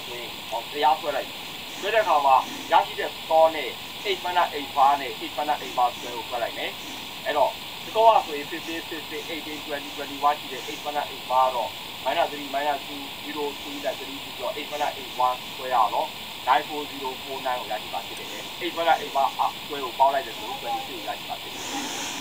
swing or the upper like. So the Kama, Yashi the Stone, 8 mana 8 bar, 8 mana 8 bar square over like me. And all. The go up with 15, 16, 18, 20, 21 to the 8 mana 8 bar or minus 3, minus 2, 0, 2, that 3 to 8 mana 8 1 square out. 94049 Yaki Basket, 8 mana 8 bar up square of power like the 22 Yaki Basket.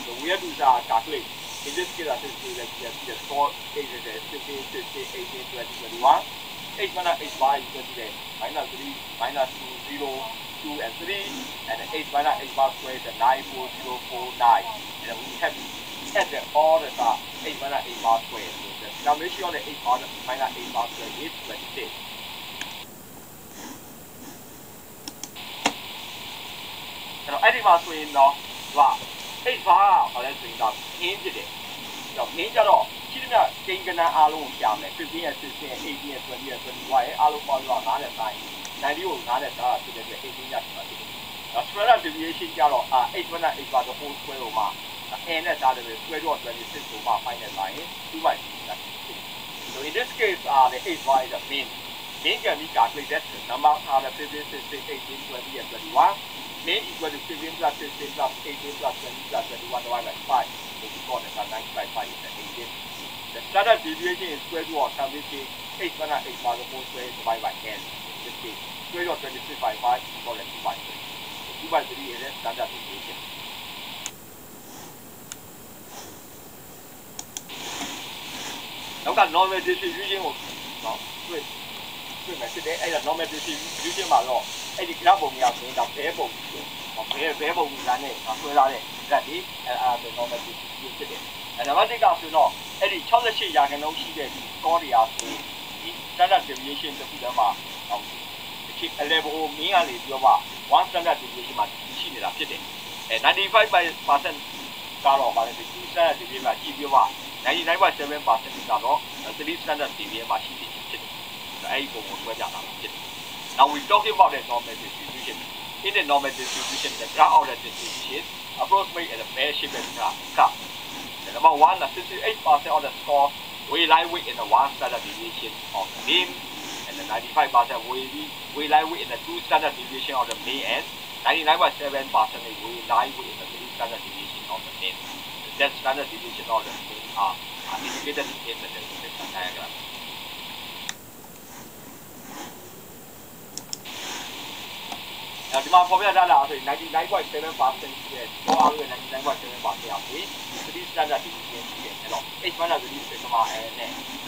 So we have to calculate. In this case, I think the score is 15, 16, 18, 20, 21. 8 mana 8 bar is equal to the minus 3, minus 2, 0, 2, and 3. And 8 mana 8 bar square is 94049. And we have to add all the 8 mana 8 bar square. So the summation of the 8 mana 8 bar square is 26. Now, any bar swing now, 8 bar or let's swing down, hinge it. Now, hinge at all. China, King and Alu, 15 and 16 and 18 and 20 and 21, Alu for you are not at 90 or not at 18 years. Now, square deviation, 8 mana 8 bar the whole square of mark. And that's out of the square of 26 to mark final line, 2 by 6. So, in this case, the 8 bar is a mean. Mean can be calculated, the number are the 15, 16, 18, 20, and 21. Mean equal to 15 plus 16 plus 18 plus 20 plus 21 divided by 5. So we call it 95 by 18. The standard deviation is square root of something 8 mana 8 bar the whole square divided by n. In this case, square root of 26 by 5 is called 2 by 3. So 2 by 3 is a standard deviation. Now got normal distribution of normal distribution မှာတော့အဲ့ဒီ graph ပုံများဆိုတော့ဘဲပုံဆိုဘဲပုံများနဲ့ဆွဲလာတဲ့ graph ဒီnormal distribution ဖြစ်တယ်။နံပါတ်1ကဆိုတော့အဲ့ဒီ68ရာခိုင်နှုန်းရှိတဲ့ score တွေအားဆိုဒီ standard deviation တစ်ခုတည်းမှာအခြေအ level ကိုမင်းကနေပြောပါ one standard deviation မှာရှိနေတာဖြစ်တယ်။95% ကတော့ဗာလေဒီ standard deviation မှာကြည့်ပြောပါ 99.7% ကတော့3 standard deviation မှာရှိနေဖြစ်တယ်။အဲ့ဒီပုံကိုဆွဲပြတာဖြစ်တယ်။ Now we're talking about the normal distribution. In the normal distribution, the graph of the distribution approximate at a bear shape graph. The number 1, 68% of the score will lie within the 1 standard deviation of the mean, and the 95% will lie within the 2 standard deviation of the mean, and 99.7% will lie within the 3 standard deviation of the mean. That standard deviation of the mean are indicated in the distribution diagram. Now, the formula is 99.7% here. So, 99.7% of the 3 standard deviation. 8 mana the least sigma and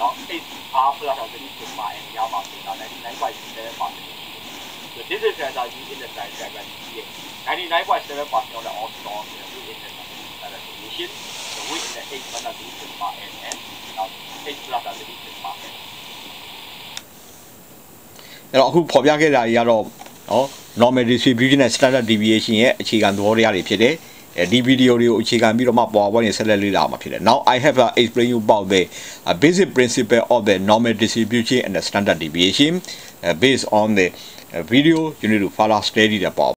now 8 half plus the least sigma and yama 99.7%. So, this is as I use in the diagram here. 99.7% of the all stores in the standard deviation. So, we in the 8 mana the least sigma and now 8 plus the least sigma and. Now, who probably get a normal distribution and standard deviation ရဲ့အခြေခံသဘောတရားတွေဖြစ်တယ်။ဒီဗီဒီယိုတွေကိုအခြေခံပြီးတော့မှပေါ်ပေါ်နေဆက်လက်လေ့လာမှာဖြစ်တယ်။ Now I have explained you about the basic principle of the normal distribution and the standard deviation based on the video you need to follow study about